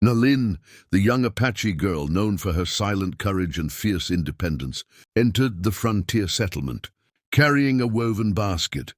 Nalin, the young Apache girl known for her silent courage and fierce independence, entered the frontier settlement, carrying a woven basket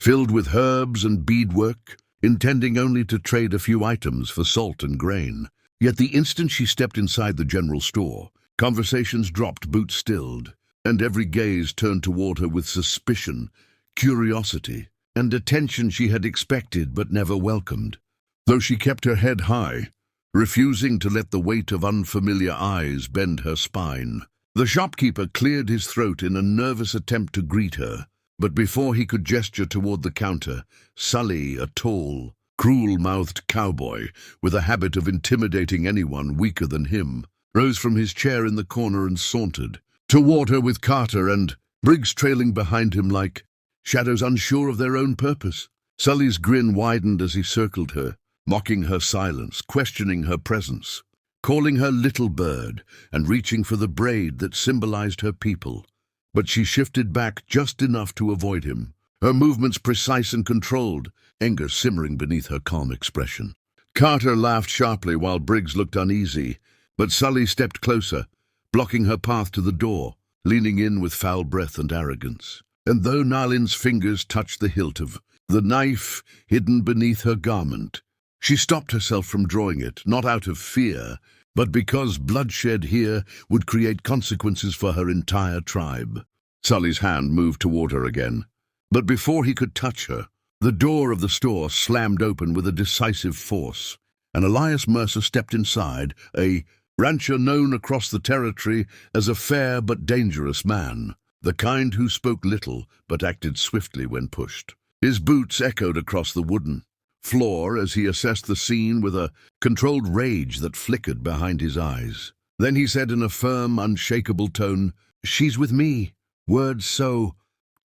filled with herbs and beadwork, intending only to trade a few items for salt and grain. Yet the instant she stepped inside the general store, conversations dropped, boots stilled, and every gaze turned toward her with suspicion, curiosity, and attention she had expected but never welcomed. Though she kept her head high, refusing to let the weight of unfamiliar eyes bend her spine. The shopkeeper cleared his throat in a nervous attempt to greet her, but before he could gesture toward the counter, Sully, a tall, cruel-mouthed cowboy with a habit of intimidating anyone weaker than him, rose from his chair in the corner and sauntered toward her with Carter and Briggs trailing behind him like shadows unsure of their own purpose. Sully's grin widened as he circled her, mocking her silence, questioning her presence, calling her little bird, and reaching for the braid that symbolized her people. But she shifted back just enough to avoid him, her movements precise and controlled, anger simmering beneath her calm expression. Carter laughed sharply while Briggs looked uneasy, but Sully stepped closer, blocking her path to the door, leaning in with foul breath and arrogance. And though Nalin's fingers touched the hilt of the knife hidden beneath her garment, she stopped herself from drawing it, not out of fear, but because bloodshed here would create consequences for her entire tribe. Sully's hand moved toward her again, but before he could touch her, the door of the store slammed open with a decisive force, and Elias Mercer stepped inside, a rancher known across the territory as a fair but dangerous man, the kind who spoke little but acted swiftly when pushed. His boots echoed across the wooden floor as he assessed the scene with a controlled rage that flickered behind his eyes. Then he said in a firm, unshakable tone, "She's with me." Words so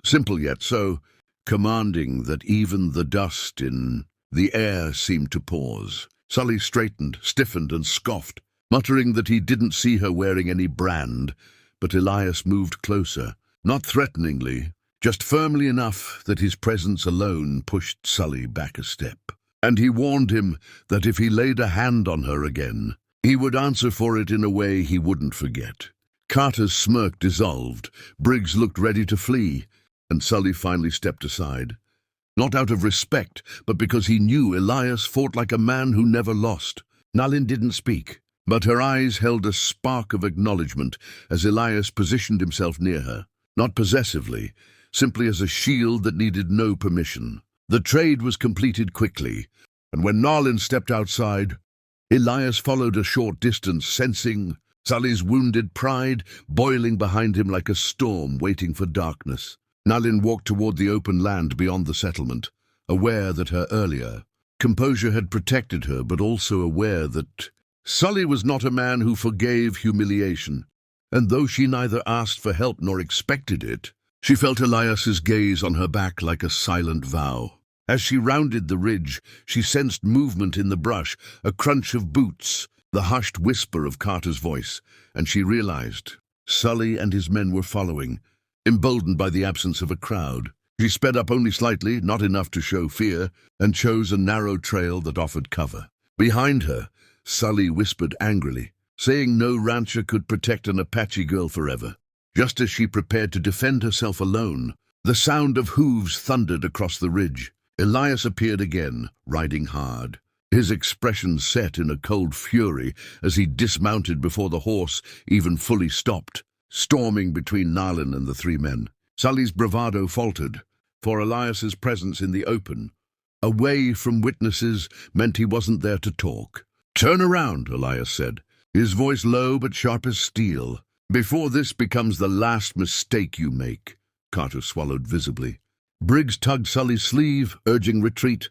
simple yet so commanding that even the dust in the air seemed to pause. Sully straightened, stiffened, and scoffed, muttering that he didn't see her wearing any brand, but Elias moved closer, not threateningly, just firmly enough that his presence alone pushed Sully back a step. And he warned him that if he laid a hand on her again, he would answer for it in a way he wouldn't forget. Carter's smirk dissolved, Briggs looked ready to flee, and Sully finally stepped aside. Not out of respect, but because he knew Elias fought like a man who never lost. Nalin didn't speak, but her eyes held a spark of acknowledgement as Elias positioned himself near her, not possessively, simply as a shield that needed no permission. The trade was completed quickly, and when Nalin stepped outside, Elias followed a short distance, sensing Sully's wounded pride boiling behind him like a storm waiting for darkness. Nalin walked toward the open land beyond the settlement, aware that her earlier composure had protected her, but also aware that Sully was not a man who forgave humiliation, and though she neither asked for help nor expected it, she felt Elias's gaze on her back like a silent vow. As she rounded the ridge, she sensed movement in the brush, a crunch of boots, the hushed whisper of Carter's voice, and she realized Sully and his men were following, emboldened by the absence of a crowd. She sped up only slightly, not enough to show fear, and chose a narrow trail that offered cover. Behind her, Sully whispered angrily, saying no rancher could protect an Apache girl forever. Just as she prepared to defend herself alone, the sound of hooves thundered across the ridge. Elias appeared again, riding hard, his expression set in a cold fury as he dismounted before the horse even fully stopped, storming between Nalin and the three men. Sully's bravado faltered, for Elias's presence in the open, away from witnesses, meant he wasn't there to talk. "Turn around," Elias said, his voice low but sharp as steel. "Before this becomes the last mistake you make." Carter swallowed visibly. Briggs tugged Sully's sleeve, urging retreat,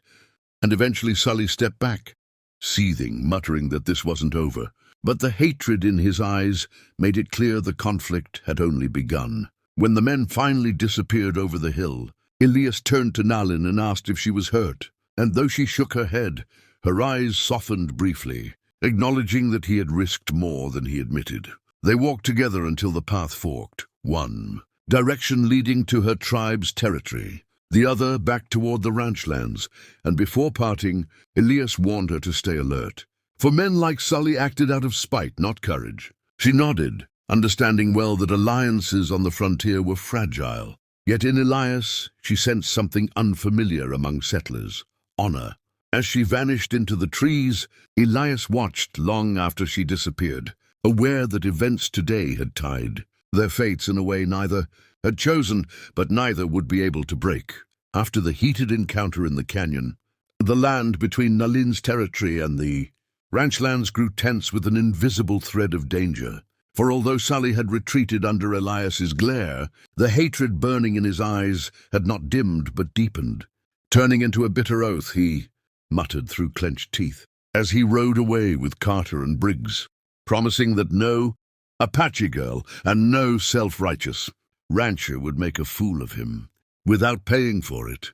and eventually Sully stepped back, seething, muttering that this wasn't over. But the hatred in his eyes made it clear the conflict had only begun. When the men finally disappeared over the hill, Elias turned to Nalin and asked if she was hurt, and though she shook her head, her eyes softened briefly, acknowledging that he had risked more than he admitted. They walked together until the path forked, one direction leading to her tribe's territory, the other back toward the ranchlands, and before parting, Elias warned her to stay alert. For men like Sully acted out of spite, not courage. She nodded, understanding well that alliances on the frontier were fragile. Yet in Elias, she sensed something unfamiliar among settlers: honor. As she vanished into the trees, Elias watched long after she disappeared, aware that events today had tied their fates in a way neither had chosen, but neither would be able to break. After the heated encounter in the canyon, the land between Nalin's territory and the ranchlands grew tense with an invisible thread of danger. For although Sully had retreated under Elias's glare, the hatred burning in his eyes had not dimmed but deepened. Turning into a bitter oath, he muttered through clenched teeth as he rode away with Carter and Briggs, promising that no Apache girl and no self-righteous rancher would make a fool of him without paying for it.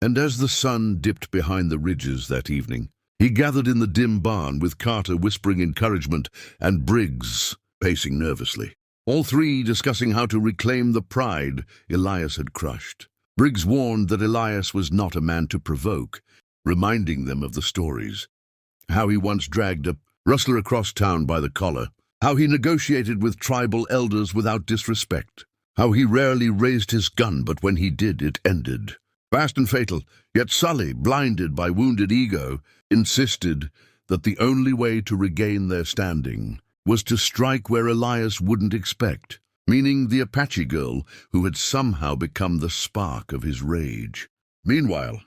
And as the sun dipped behind the ridges that evening, he gathered in the dim barn with Carter whispering encouragement and Briggs pacing nervously, all three discussing how to reclaim the pride Elias had crushed. Briggs warned that Elias was not a man to provoke, reminding them of the stories: how he once dragged a rustler across town by the collar, how he negotiated with tribal elders without disrespect, how he rarely raised his gun, but when he did, it ended fast and fatal. Yet Sully, blinded by wounded ego, insisted that the only way to regain their standing was to strike where Elias wouldn't expect, meaning the Apache girl who had somehow become the spark of his rage. Meanwhile,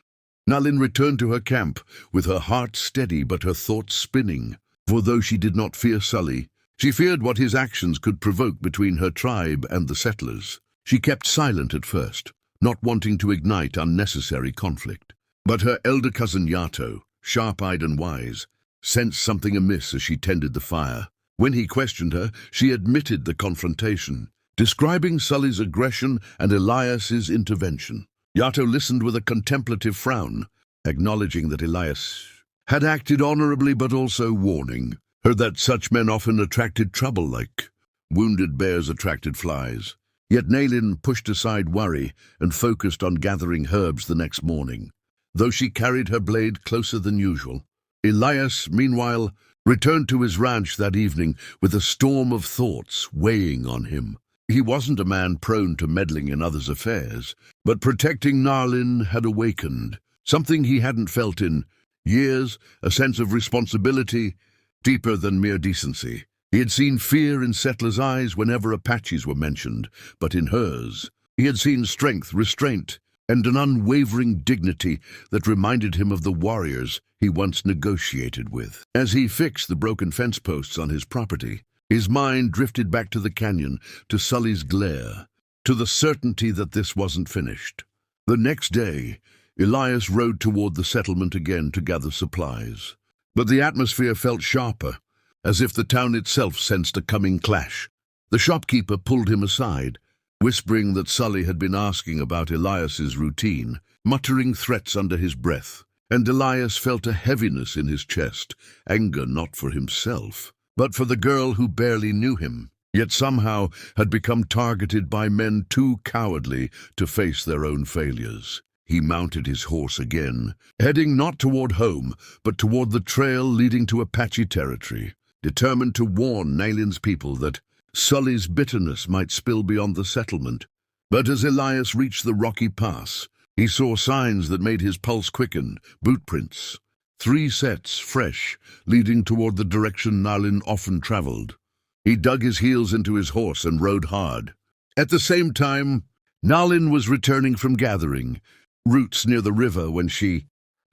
Nalin returned to her camp, with her heart steady but her thoughts spinning. For though she did not fear Sully, she feared what his actions could provoke between her tribe and the settlers. She kept silent at first, not wanting to ignite unnecessary conflict. But her elder cousin Yato, sharp-eyed and wise, sensed something amiss as she tended the fire. When he questioned her, she admitted the confrontation, describing Sully's aggression and Elias's intervention. Yato listened with a contemplative frown, acknowledging that Elias had acted honorably but also warning her that such men often attracted trouble like wounded bears attracted flies. Yet Nalin pushed aside worry and focused on gathering herbs the next morning, though she carried her blade closer than usual. Elias, meanwhile, returned to his ranch that evening with a storm of thoughts weighing on him. He wasn't a man prone to meddling in others' affairs, but protecting Nalin had awakened something he hadn't felt in years, a sense of responsibility deeper than mere decency. He had seen fear in settlers' eyes whenever Apaches were mentioned, but in hers, he had seen strength, restraint, and an unwavering dignity that reminded him of the warriors he once negotiated with. As he fixed the broken fence posts on his property, his mind drifted back to the canyon, to Sully's glare, to the certainty that this wasn't finished. The next day, Elias rode toward the settlement again to gather supplies. But the atmosphere felt sharper, as if the town itself sensed a coming clash. The shopkeeper pulled him aside, whispering that Sully had been asking about Elias's routine, muttering threats under his breath. And Elias felt a heaviness in his chest, anger not for himself, but for the girl who barely knew him, yet somehow had become targeted by men too cowardly to face their own failures. He mounted his horse again, heading not toward home, but toward the trail leading to Apache territory, determined to warn Nalin's people that Sully's bitterness might spill beyond the settlement. But as Elias reached the rocky pass, he saw signs that made his pulse quicken: boot prints, 3 sets, fresh, leading toward the direction Nalin often traveled. He dug his heels into his horse and rode hard. At the same time, Nalin was returning from gathering roots near the river when she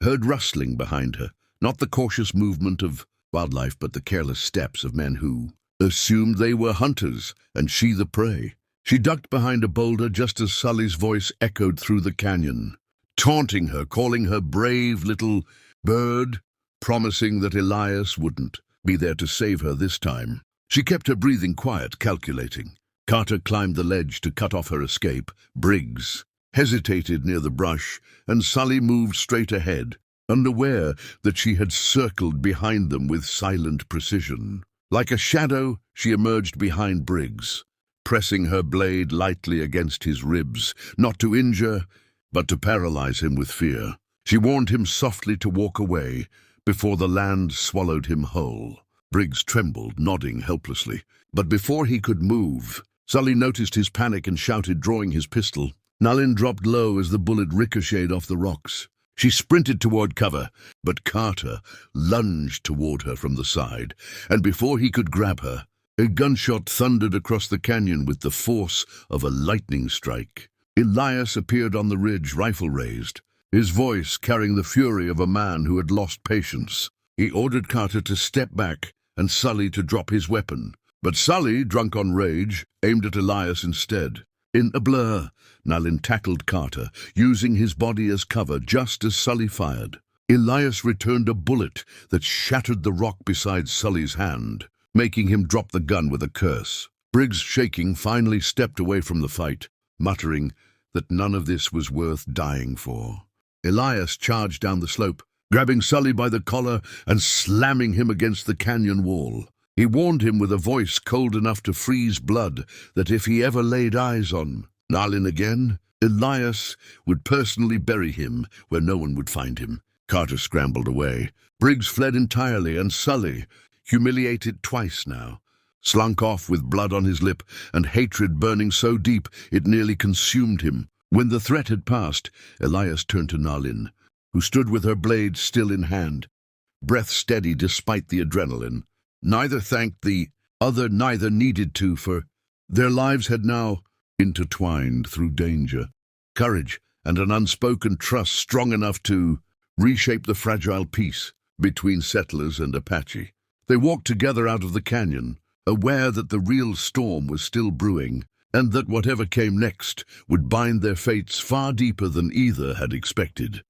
heard rustling behind her, not the cautious movement of wildlife, but the careless steps of men who assumed they were hunters and she the prey. She ducked behind a boulder just as Sully's voice echoed through the canyon, taunting her, calling her brave little bird, promising that Elias wouldn't be there to save her this time. She kept her breathing quiet, calculating. Carter climbed the ledge to cut off her escape. Briggs hesitated near the brush, and Sully moved straight ahead, unaware that she had circled behind them with silent precision. Like a shadow, she emerged behind Briggs, pressing her blade lightly against his ribs, not to injure, but to paralyze him with fear. She warned him softly to walk away, before the land swallowed him whole. Briggs trembled, nodding helplessly. But before he could move, Sully noticed his panic and shouted, drawing his pistol. Nalin dropped low as the bullet ricocheted off the rocks. She sprinted toward cover, but Carter lunged toward her from the side, and before he could grab her, a gunshot thundered across the canyon with the force of a lightning strike. Elias appeared on the ridge, rifle raised, his voice carrying the fury of a man who had lost patience. He ordered Carter to step back and Sully to drop his weapon. But Sully, drunk on rage, aimed at Elias instead. In a blur, Nalin tackled Carter, using his body as cover just as Sully fired. Elias returned a bullet that shattered the rock beside Sully's hand, making him drop the gun with a curse. Briggs, shaking, finally stepped away from the fight, muttering that none of this was worth dying for. Elias charged down the slope, grabbing Sully by the collar and slamming him against the canyon wall. He warned him with a voice cold enough to freeze blood that if he ever laid eyes on Nalin again, Elias would personally bury him where no one would find him. Carter scrambled away. Briggs fled entirely, and Sully, humiliated twice now, slunk off with blood on his lip and hatred burning so deep it nearly consumed him. When the threat had passed, Elias turned to Nalin, who stood with her blade still in hand, breath steady despite the adrenaline. Neither thanked the other, neither needed to, for their lives had now intertwined through danger, courage, and an unspoken trust strong enough to reshape the fragile peace between settlers and Apache. They walked together out of the canyon, aware that the real storm was still brewing, and that whatever came next would bind their fates far deeper than either had expected.